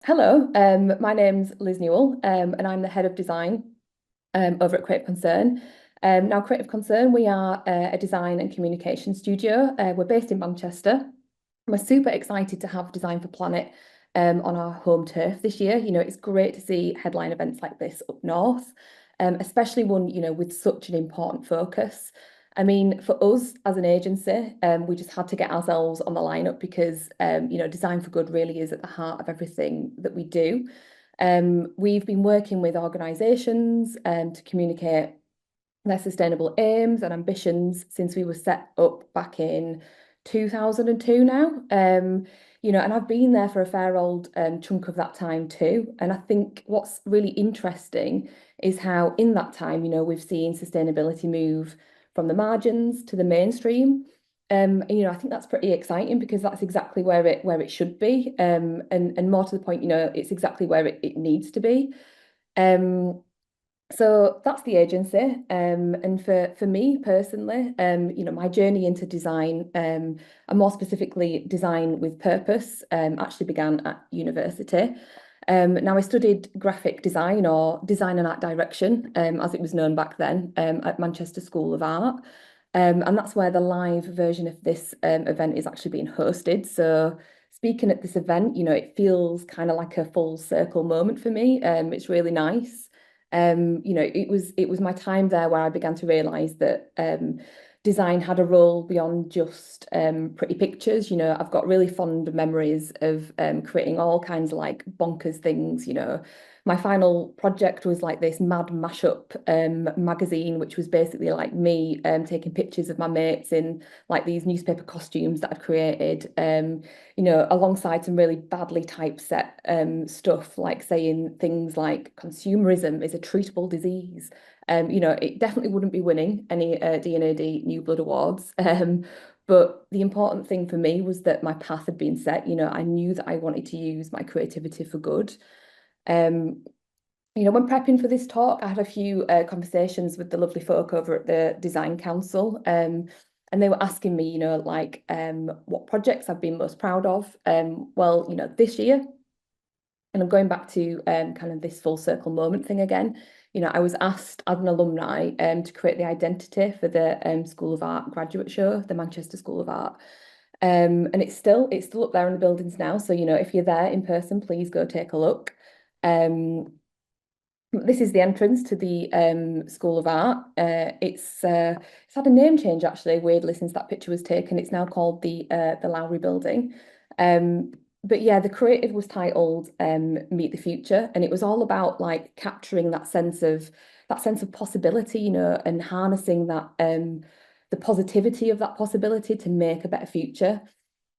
Hello, my name's Liz Newell, and I'm the head of design over at Creative Concern. Now, Creative Concern, we are a design and communication studio. We're based in Manchester. We're super excited to have Design for Planet on our home turf this year. It's great to see headline events like this up north, especially one, with such an important focus. I mean, for us as an agency, we just had to get ourselves on the lineup because, Design for Good really is at the heart of everything that we do. We've been working with organisations to communicate their sustainable aims and ambitions since we were set up back in 2002 now. And I've been there for a fair old chunk of that time too. And I think what's really interesting is how in that time, we've seen sustainability move from the margins to the mainstream. I think that's pretty exciting because that's exactly where it should be. And more to the point, it's exactly where it needs to be. So that's the agency. And for me personally, my journey into design, and more specifically design with purpose, actually began at university. Now I studied graphic design or design and art direction, as it was known back then, at Manchester School of Art. And that's where the live version of this event is actually being hosted. So speaking at this event, it feels kind of like a full circle moment for me. It's really nice. It was my time there where I began to realise that design had a role beyond just pretty pictures. I've got really fond memories of creating all kinds of like bonkers things. My final project was like this mad mashup magazine, which was basically like me taking pictures of my mates in like these newspaper costumes that I'd created. Alongside some really badly typeset stuff, like saying things like consumerism is a treatable disease. It definitely wouldn't be winning any D&AD New Blood Awards. But the important thing for me was that my path had been set. I knew that I wanted to use my creativity for good. Um, when prepping for this talk, I had a few conversations with the lovely folk over at the Design Council. And they were asking me, what projects I've been most proud of. Well, this year, and I'm going back to kind of this full circle moment thing again. I was asked as an alumni to create the identity for the School of Art graduate show, the Manchester School of Art. And it's still up there in the buildings now. So, if you're there in person, please go take a look. This is the entrance to the School of Art. It's had a name change actually, weirdly, since that picture was taken. It's now called the Lowry Building. But yeah, the creative was titled Meet the Future, and it was all about like capturing that sense of possibility, and harnessing that the positivity of that possibility to make a better future.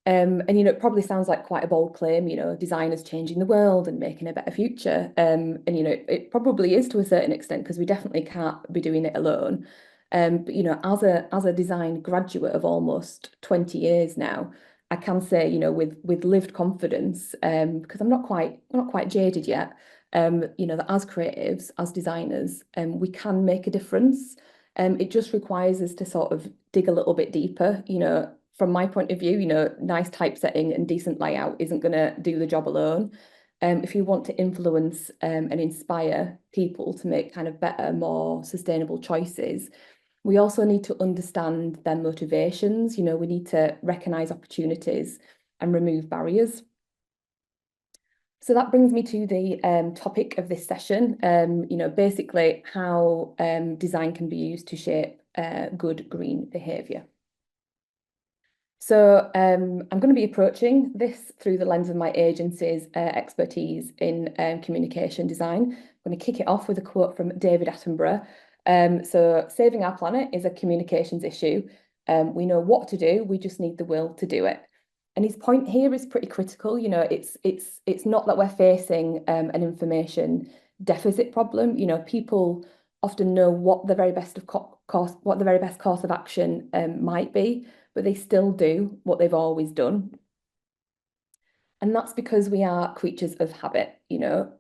And it probably sounds like quite a bold claim, designers changing the world and making a better future. And it probably is to a certain extent because we definitely can't be doing it alone. But as a design graduate of almost 20 years now, I can say, with lived confidence, because I'm not quite jaded yet, that as creatives, as designers, we can make a difference. It just requires us to sort of dig a little bit deeper, from my point of view, nice typesetting and decent layout isn't going to do the job alone. If you want to influence and inspire people to make kind of better, more sustainable choices, we also need to understand their motivations. We need to recognize opportunities and remove barriers. So that brings me to the topic of this session, basically how design can be used to shape good green behaviour. So I'm going to be approaching this through the lens of my agency's expertise in communication design. I'm going to kick it off with a quote from David Attenborough. So saving our planet is a communications issue. We know what to do, we just need the will to do it. And his point here is pretty critical. It's not that we're facing an information deficit problem. People often know what the very best of course, what the very best course of action might be, but they still do what they've always done. And that's because we are creatures of habit.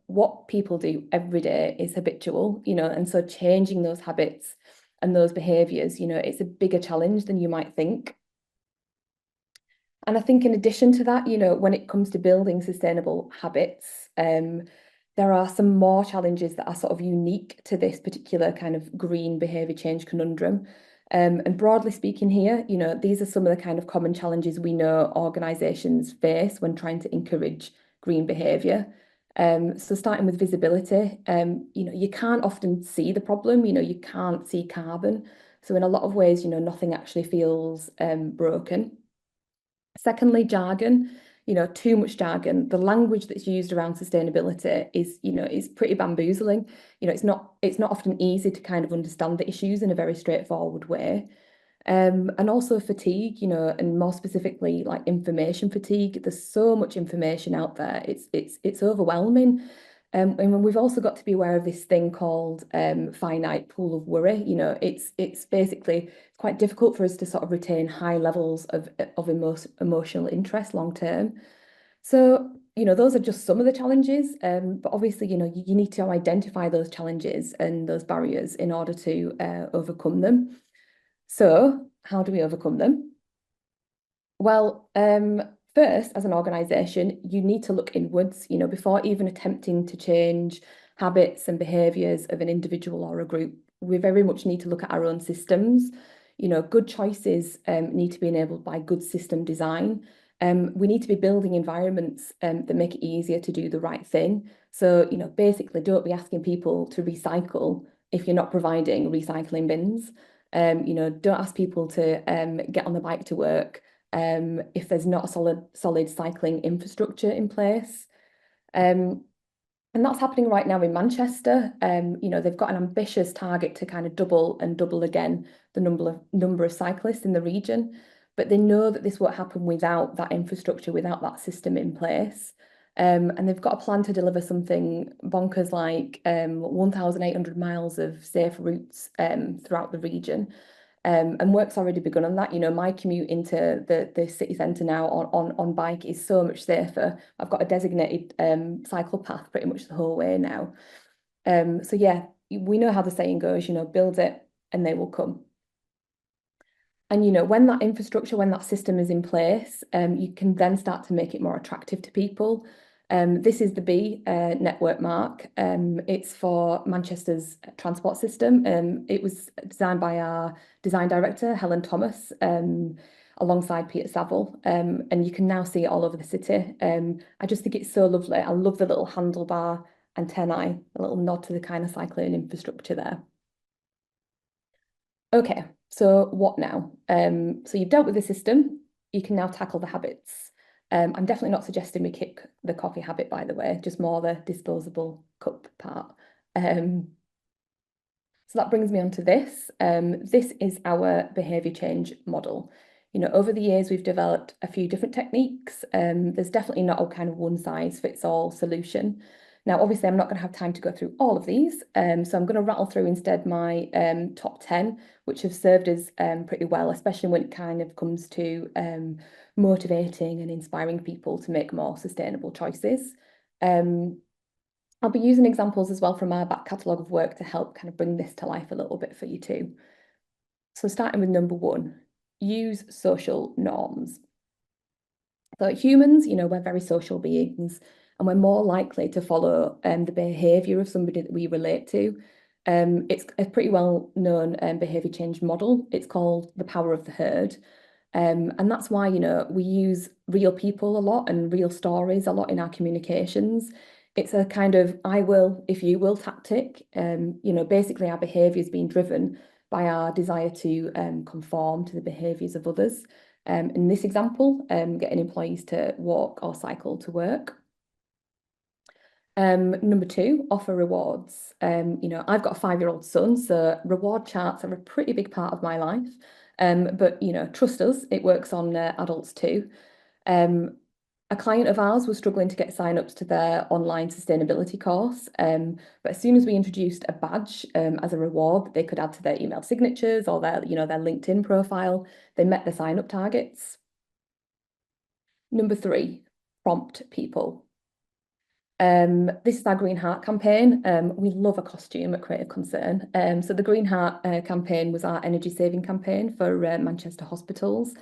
What people do every day is habitual, and so changing those habits and those behaviours, it's a bigger challenge than you might think. And I think in addition to that, when it comes to building sustainable habits, there are some more challenges that are sort of unique to this particular kind of green behaviour change conundrum. And broadly speaking here, these are some of the kind of common challenges we know organisations face when trying to encourage green behaviour. So starting with visibility, you can't often see the problem, you can't see carbon. So in a lot of ways, nothing actually feels broken. Secondly, jargon, too much jargon. The language that's used around sustainability is pretty bamboozling. It's not often easy to kind of understand the issues in a very straightforward way. And also fatigue, and more specifically like information fatigue. There's so much information out there. It's overwhelming. And we've also got to be aware of this thing called finite pool of worry. It's basically quite difficult for us to sort of retain high levels of emotional interest long term. So, those are just some of the challenges. But obviously, you need to identify those challenges and those barriers in order to overcome them. So, how do we overcome them? Well, first, as an organisation, you need to look inwards, before even attempting to change habits and behaviours of an individual or a group. We very much need to look at our own systems. Good choices need to be enabled by good system design. We need to be building environments that make it easier to do the right thing. So, basically, don't be asking people to recycle if you're not providing recycling bins. Don't ask people to get on the bike to work if there's not a solid cycling infrastructure in place. Um, and that's happening right now in Manchester. They've got an ambitious target to kind of double and double again the number of cyclists in the region, but they know that this won't happen without that infrastructure, without that system in place. And they've got a plan to deliver something bonkers like 1,800 miles of safe routes throughout the region. And work's already begun on that. My commute into the city centre now on bike is so much safer. I've got a designated cycle path pretty much the whole way now. So yeah, we know how the saying goes, build it and they will come. And when that infrastructure, when that system is in place, you can then start to make it more attractive to people. This is the B network mark. It's for Manchester's transport system. It was designed by our design director, Helen Thomas, alongside Peter Saville. And you can now see it all over the city. I just think it's so lovely. I love the little handlebar antennae, a little nod to the kind of cycling infrastructure there. Okay, so what now? So you've dealt with the system, you can now tackle the habits. I'm definitely not suggesting we kick the coffee habit, by the way, just more the disposable cup part. So that brings me on to this. This is our behaviour change model. Over the years, we've developed a few different techniques. There's definitely not a kind of one size fits all solution. Now, obviously, I'm not going to have time to go through all of these. So I'm going to rattle through instead my top 10, which have served us pretty well, especially when it kind of comes to motivating and inspiring people to make more sustainable choices. I'll be using examples as well from our back catalogue of work to help kind of bring this to life a little bit for you too. So starting with number one, use social norms. So humans, we're very social beings and we're more likely to follow the behaviour of somebody that we relate to. It's a pretty well-known behaviour change model. It's called the power of the herd. And that's why, we use real people a lot and real stories a lot in our communications. It's a kind of I will if you will tactic. Basically our behaviour is being driven by our desire to conform to the behaviours of others. In this example, getting employees to walk or cycle to work. Number two, offer rewards. I've got a 5-year-old son, so reward charts are a pretty big part of my life. But trust us, it works on adults too. A client of ours was struggling to get sign-ups to their online sustainability course. But as soon as we introduced a badge as a reward that they could add to their email signatures or their LinkedIn profile, they met the sign-up targets. Number three, prompt people. This is our Green Heart campaign. We love a costume at Creative Concern. So the Green Heart campaign was our energy saving campaign for Manchester hospitals.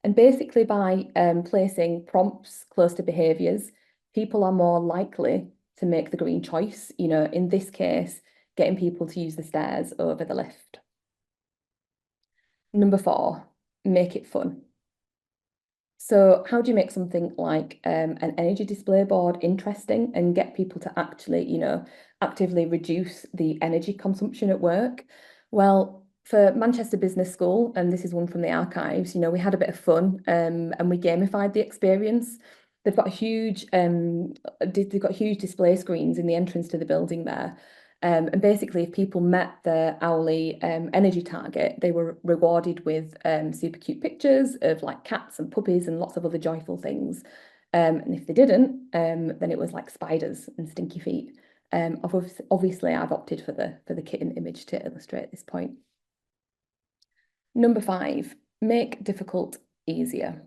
And basically by placing prompts close to behaviours, people are more likely to make the green choice. In this case, getting people to use the stairs over the lift. Number 4, make it fun. So how do you make something like an energy display board interesting and get people to actually, actively reduce the energy consumption at work? Well, for Manchester Business School, and this is one from the archives, we had a bit of fun and we gamified the experience. They've got huge display screens in the entrance to the building there. And basically, if people met the hourly energy target, they were rewarded with super cute pictures of like cats and puppies and lots of other joyful things. And if they didn't, then it was like spiders and stinky feet. Obviously, I've opted for the kitten image to illustrate this point. Number 5, make difficult easier.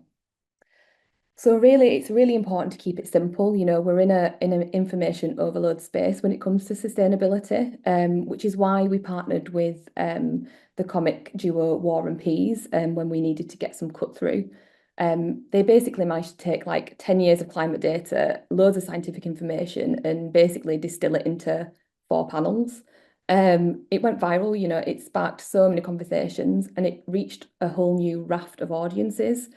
So really, it's really important to keep it simple. We're in an information overload space when it comes to sustainability, which is why we partnered with the comic duo War and Peas when we needed to get some cut through. They basically managed to take like 10 years of climate data, loads of scientific information, and basically distill it into 4 panels. It went viral, it sparked so many conversations and it reached a whole new raft of audiences.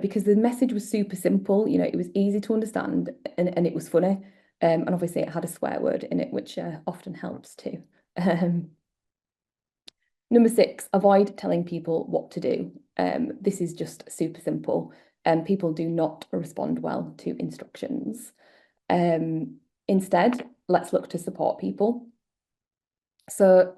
Because the message was super simple, it was easy to understand and it was funny. And obviously it had a swear word in it, which often helps too. Number 6, avoid telling people what to do. This is just super simple. People do not respond well to instructions. Instead, let's look to support people. So,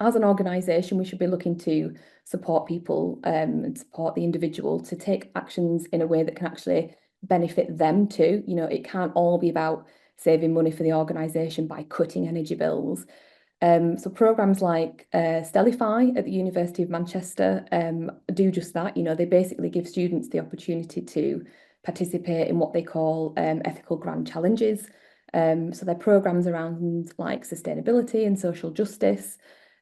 as an organisation, we should be looking to support people and support the individual to take actions in a way that can actually benefit them too. It can't all be about saving money for the organisation by cutting energy bills. So programs like Stellify at the University of Manchester do just that. They basically give students the opportunity to participate in what they call ethical grand challenges. So they're programs around like sustainability and social justice.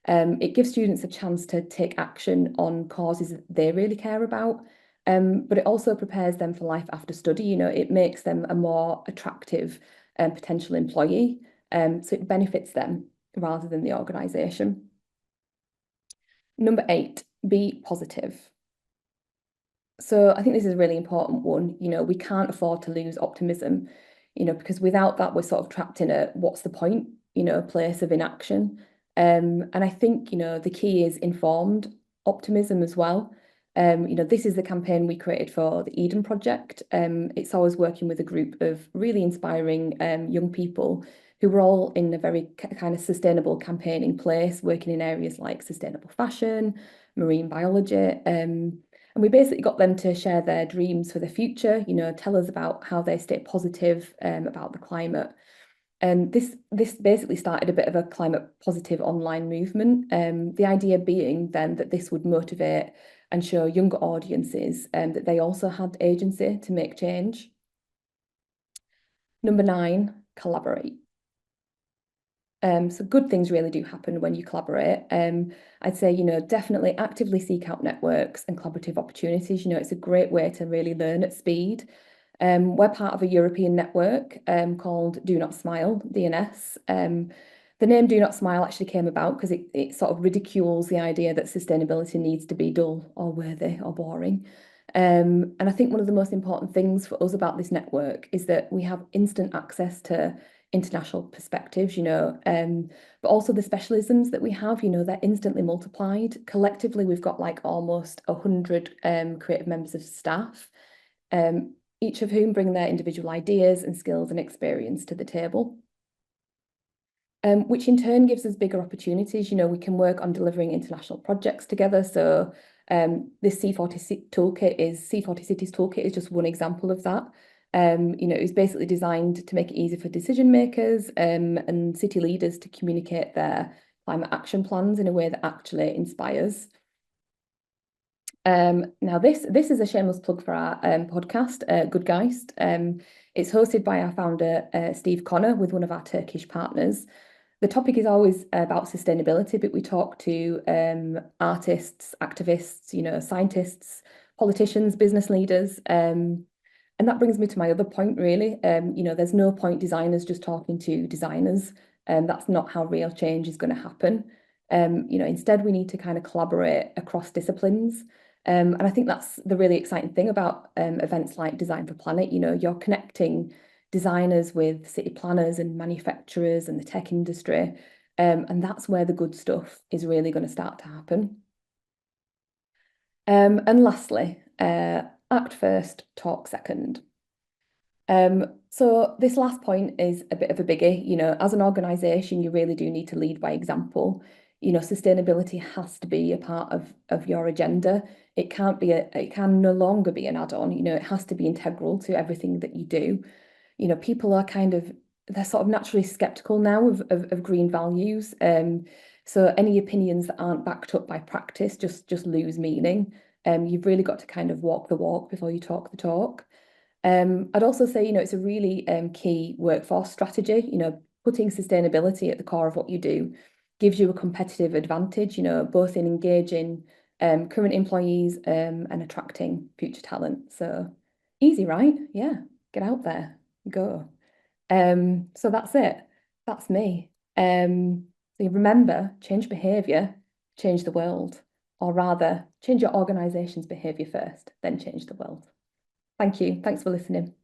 It gives students a chance to take action on causes that they really care about. But it also prepares them for life after study. It makes them a more attractive potential employee. So it benefits them rather than the organisation. Number 8, be positive. So I think this is a really important one. We can't afford to lose optimism, because without that, we're sort of trapped in a what's the point, place of inaction. And I think, the key is informed optimism as well. This is the campaign we created for the Eden Project. It's always working with a group of really inspiring young people who were all in a very kind of sustainable campaigning place, working in areas like sustainable fashion, marine biology. And we basically got them to share their dreams for the future, tell us about how they stay positive about the climate. And this basically started a bit of a climate positive online movement. The idea being then that this would motivate and show younger audiences that they also had agency to make change. Number 9, collaborate. So good things really do happen when you collaborate. I'd say, definitely actively seek out networks and collaborative opportunities. It's a great way to really learn at speed. We're part of a European network called Do Not Smile, DNS. The name Do Not Smile actually came about because it sort of ridicules the idea that sustainability needs to be dull or worthy or boring. And I think one of the most important things for us about this network is that we have instant access to international perspectives, but also the specialisms that we have, they're instantly multiplied. Collectively, we've got like almost 100 creative members of staff, each of whom bring their individual ideas and skills and experience to the table. Which in turn gives us bigger opportunities. We can work on delivering international projects together. So this C40 Cities Toolkit is just one example of that. It was basically designed to make it easy for decision makers and city leaders to communicate their climate action plans in a way that actually inspires. Now this is a shameless plug for our podcast, Good Geist. It's hosted by our founder, Steve Connor, with one of our Turkish partners. The topic is always about sustainability, but we talk to artists, activists, scientists, politicians, business leaders. And that brings me to my other point, really. There's no point designers just talking to designers. That's not how real change is going to happen. Instead we need to kind of collaborate across disciplines. And I think that's the really exciting thing about events like Design for Planet. You're connecting designers with city planners and manufacturers and the tech industry. And that's where the good stuff is really going to start to happen. And lastly, act first, talk second. So this last point is a bit of a biggie. As an organization, you really do need to lead by example. Sustainability has to be a part of your agenda. It can no longer be an add-on. It has to be integral to everything that you do. People are they're sort of naturally skeptical now of green values. So any opinions that aren't backed up by practice just lose meaning. You've really got to kind of walk the walk before you talk the talk. I'd also say, it's a really key workforce strategy. Putting sustainability at the core of what you do gives you a competitive advantage, both in engaging current employees and attracting future talent. So easy, right? Yeah, get out there, go. So that's it. That's me. So you remember, change behaviour, change the world, or rather, change your organisation's behaviour first, then change the world. Thank you. Thanks for listening.